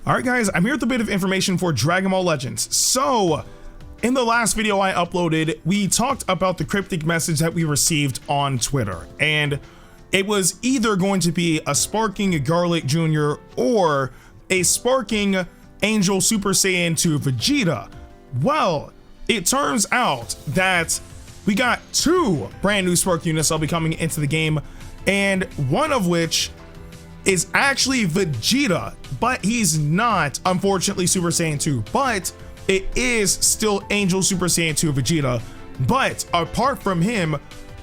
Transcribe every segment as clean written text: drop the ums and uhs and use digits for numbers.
All right, guys, I'm here with a bit of information for Dragon Ball Legends. So, in the last video I uploaded, we talked about the cryptic message that we received on Twitter, and it was either going to be a Sparking Garlic Jr. or a Sparking Angel Super Saiyan 2 Vegeta. Well, it turns out that we got two brand new Spark units that'll be coming into the game, and one of which is actually Vegeta, but he's not, unfortunately, Super Saiyan 2, but it is still Angel Super Saiyan 2 Vegeta. But apart from him,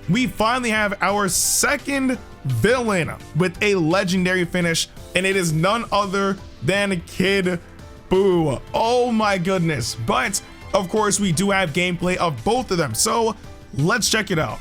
we finally have our second villain with a legendary finish, and it is none other than Kid BUU. Oh my goodness. But of course, we do have gameplay of both of them, so let's check it out.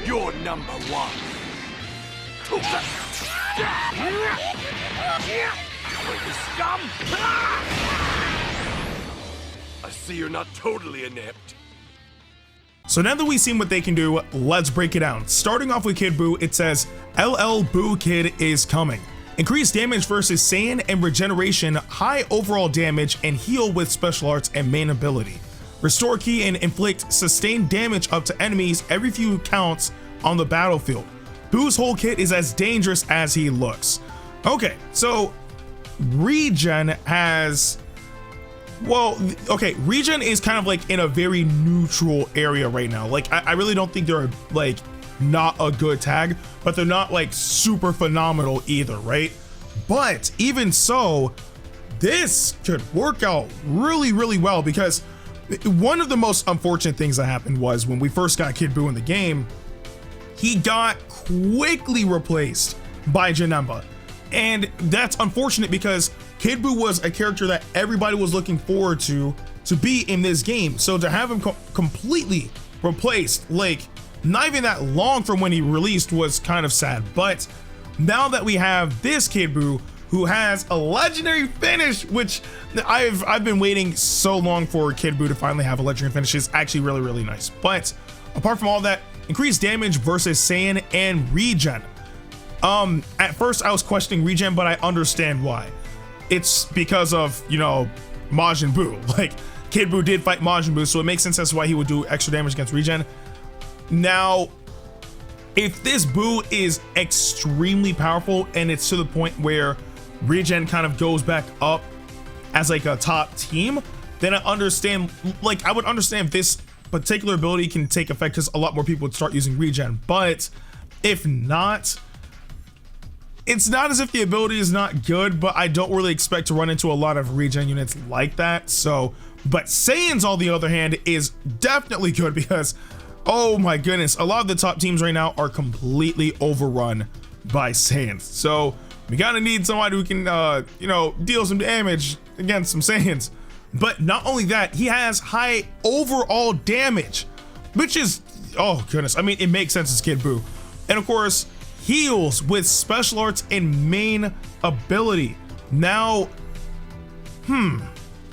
You're number one. Scum! I see you're not totally inept. So now that we've seen what they can do, let's break it down. Starting off with Kid BUU, it says LL BUU Kid is coming. Increased damage versus Saiyan and regeneration, high overall damage, and heal with special arts and main ability. Restore key and inflict sustained damage up to enemies every few counts on the battlefield. BUU's whole kit is as dangerous as he looks. Okay, so regen has, well, okay, regen is kind of like in a very neutral area right now. Like, I really don't think they're like not a good tag, but they're not like super phenomenal either, right? But even so, this could work out really, really well, because one of the most unfortunate things that happened was when we first got Kid BUU in the game, he got quickly replaced by Janemba. And that's unfortunate because Kid BUU was a character that everybody was looking forward to be in this game. So to have him completely replaced, like not even that long from when he released, was kind of sad. But now that we have this Kid BUU who has a legendary finish, which I've been waiting so long for Kid BUU to finally have a legendary finish, is actually really, really nice. But apart from all that, increased damage versus Saiyan and regen. At first I was questioning regen, but I understand why. It's because of, you know, Majin Buu. Like, Kid BUU did fight Majin Buu, so it makes sense as to why he would do extra damage against regen. Now, if this BUU is extremely powerful and it's to the point where regen kind of goes back up as like a top team, then I understand, like I would understand if this particular ability can take effect, because a lot more people would start using regen. But if not, it's not as if the ability is not good, but I don't really expect to run into a lot of regen units like that. So, but Saiyans on the other hand is definitely good, because oh my goodness, a lot of the top teams right now are completely overrun by Saiyans. So we gotta need somebody who can you know, deal some damage against some Saiyans. But not only that, he has high overall damage, which is, oh goodness, I mean, it makes sense as Kid BUU. And of course, heals with special arts and main ability. Now,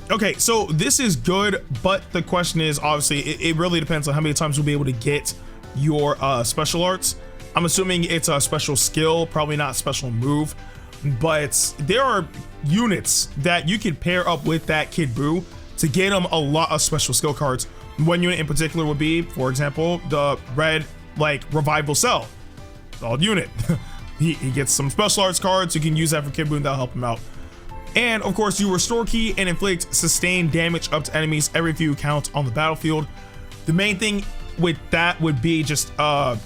okay, so this is good, but the question is, obviously, it really depends on how many times you'll be able to get your special arts. I'm assuming it's a special skill, probably not special move, but there are units that you can pair up with that Kid BUU to get him a lot of special skill cards. One unit in particular would be, for example, the red, like, revival cell. Solid unit. he gets some special arts cards, you can use that for Kid BUU, and that'll help him out. And of course, you restore key and inflict sustained damage up to enemies every few counts on the battlefield. The main thing with that would be just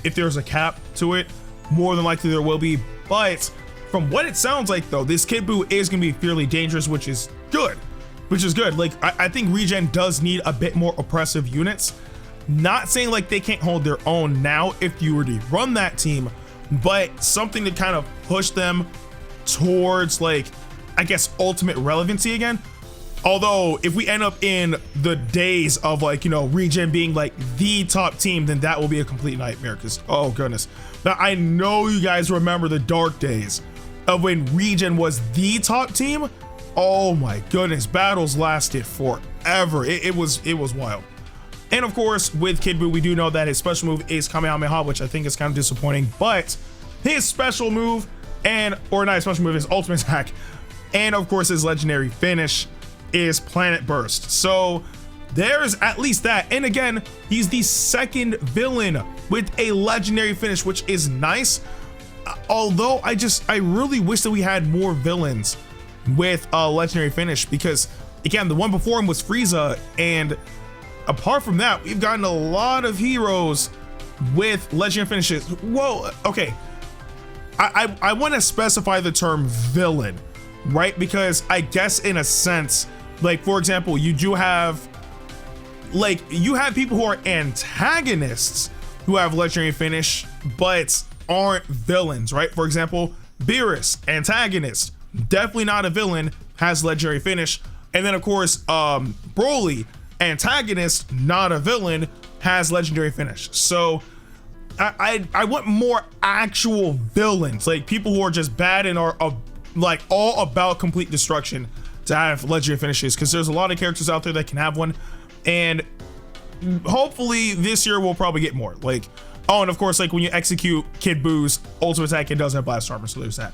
if there's a cap to it, more than likely there will be. But from what it sounds like, though, this Kid BUU is gonna be fairly dangerous, which is good. Like, I think regen does need a bit more oppressive units, Not saying like they can't hold their own now if you were to run that team, but something to kind of push them towards, like, I guess, ultimate relevancy again. Although if we end up in the days of, like, you know, Regen being like the top team, then that will be a complete nightmare, because oh goodness. Now I know you guys remember the dark days of when Regen was the top team. Oh my goodness, battles lasted forever. It was wild. And of course, with Kid BUU, we do know that his special move is Kamehameha, which I think is kind of disappointing, but his special move, or not his special move, his ultimate attack, and of course his legendary finish is Planet Burst. So there's at least that. And again, he's the second villain with a legendary finish, which is nice. Although I really wish that we had more villains with a legendary finish, because again, the one before him was Frieza, and apart from that, we've gotten a lot of heroes with legendary finishes. Whoa, okay. I want to specify the term villain, right? Because I guess in a sense, like, for example, you do have, like, you have people who are antagonists who have legendary finish, but aren't villains, right? For example, Beerus, antagonist, definitely not a villain, has legendary finish. And then of course, Broly, antagonist, not a villain, has legendary finish. So I want more actual villains, like people who are just bad and are like all about complete destruction, to have legendary finishes, because there's a lot of characters out there that can have one, and hopefully this year we'll probably get more. Like, oh, and of course, like when you execute Kid BUU's ultimate attack, it doesn't have blast armor, so there's that.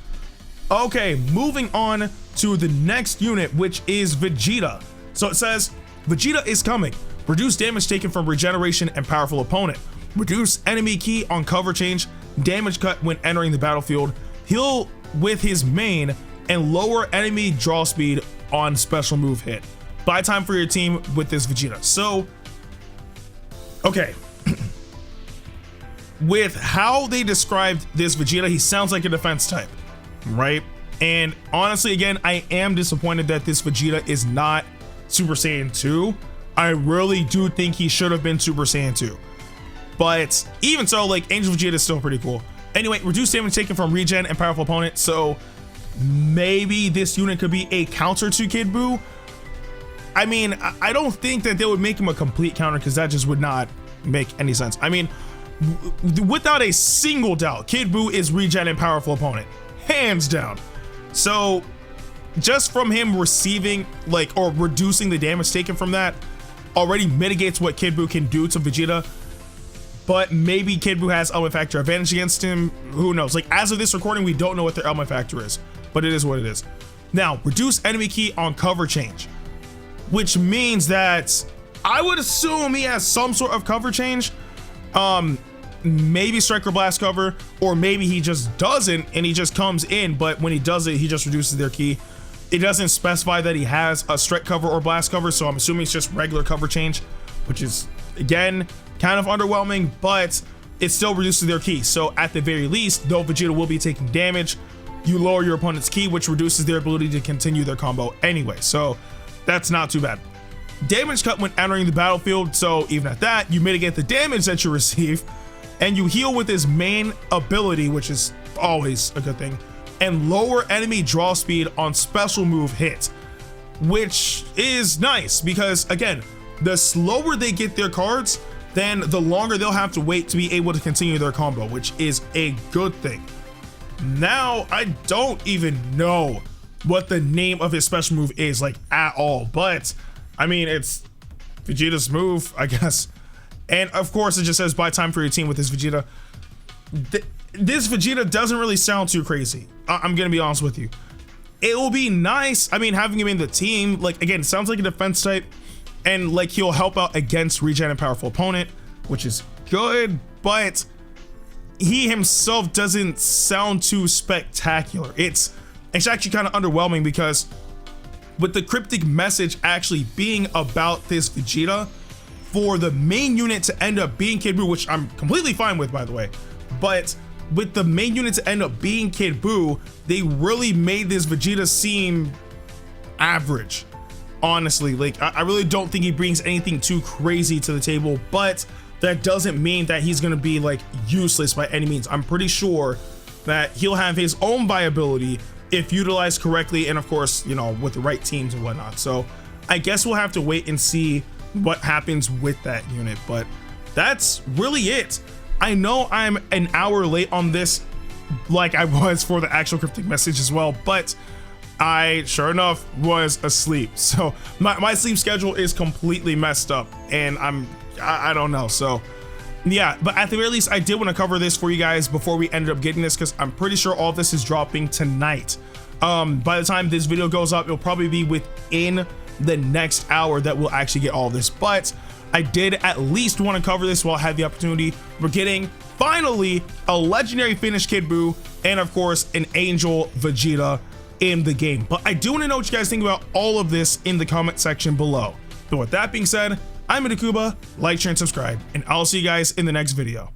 Okay, moving on to the next unit, which is Vegeta. So it says, Vegeta is coming. Reduce damage taken from regeneration and powerful opponent. Reduce enemy ki on cover change, damage cut when entering the battlefield, heal with his main, and lower enemy draw speed on special move hit. Buy time for your team with this Vegeta. So, okay. With how they described this Vegeta, he sounds like a defense type, right? And honestly, again, I am disappointed that this Vegeta is not Super Saiyan 2. I really do think he should have been Super Saiyan 2. But even so, like, Angel Vegeta is still pretty cool. Anyway, reduce damage taken from regen and powerful opponent. So maybe this unit could be a counter to Kid BUU. I mean, I don't think that they would make him a complete counter, because that just would not make any sense. I mean, without a single doubt, Kid BUU is regen and powerful opponent, hands down. So just from him receiving, like, or reducing the damage taken from that already mitigates what Kid BUU can do to Vegeta. But maybe Kid BUU has element factor advantage against him. Who knows? Like, as of this recording, we don't know what their element factor is, but it is what it is. Now, reduce enemy ki on cover change, which means that I would assume he has some sort of cover change. Maybe Strike or Blast cover, or maybe he just doesn't and he just comes in, but when he does it, he just reduces their ki. It doesn't specify that he has a Strike cover or Blast cover, so I'm assuming it's just regular cover change, which is, again, kind of underwhelming, but it still reduces their ki. So at the very least, though Vegeta will be taking damage, you lower your opponent's ki, which reduces their ability to continue their combo anyway. So that's not too bad. Damage cut when entering the battlefield. So even at that, you mitigate the damage that you receive, and you heal with his main ability, which is always a good thing, and lower enemy draw speed on special move hit, which is nice because, again, the slower they get their cards, then the longer they'll have to wait to be able to continue their combo, which is a good thing. Now, I don't even know what the name of his special move is, like, at all, but I mean, it's Vegeta's move, I guess. And of course, it just says buy time for your team with this Vegeta. This Vegeta doesn't really sound too crazy. I'm gonna be honest with you. It will be nice. I mean, having him in the team, like, again, it sounds like a defense type, and like he'll help out against regen and powerful opponent, which is good, but he himself doesn't sound too spectacular. It's actually kind of underwhelming, because with the cryptic message actually being about this Vegeta, for the main unit to end up being Kid BUU, which I'm completely fine with, by the way, but with the main unit to end up being Kid BUU, they really made this Vegeta seem average. honestly. Like, I really don't think he brings anything too crazy to the table, but that doesn't mean that he's gonna be like useless by any means. I'm pretty sure that he'll have his own viability if utilized correctly, and of course, you know, with the right teams and whatnot. So I guess we'll have to wait and see what happens with that unit, but that's really it. I know I'm an hour late on this, like I was for the actual cryptic message as well, but I sure enough was asleep. So my sleep schedule is completely messed up, and I don't know. So yeah, but at the very least, I did want to cover this for you guys before we ended up getting this, because I'm pretty sure all this is dropping tonight. By the time this video goes up, it'll probably be within the next hour that we'll actually get all this, but I did at least want to cover this while I had the opportunity. We're getting finally a legendary Finnish Kid BUU, and of course an Angel Vegeta in the game. But I do want to know what you guys think about all of this in the comment section below. So with that being said, I'm Ndukauba, like, share, and subscribe, and I'll see you guys in the next video.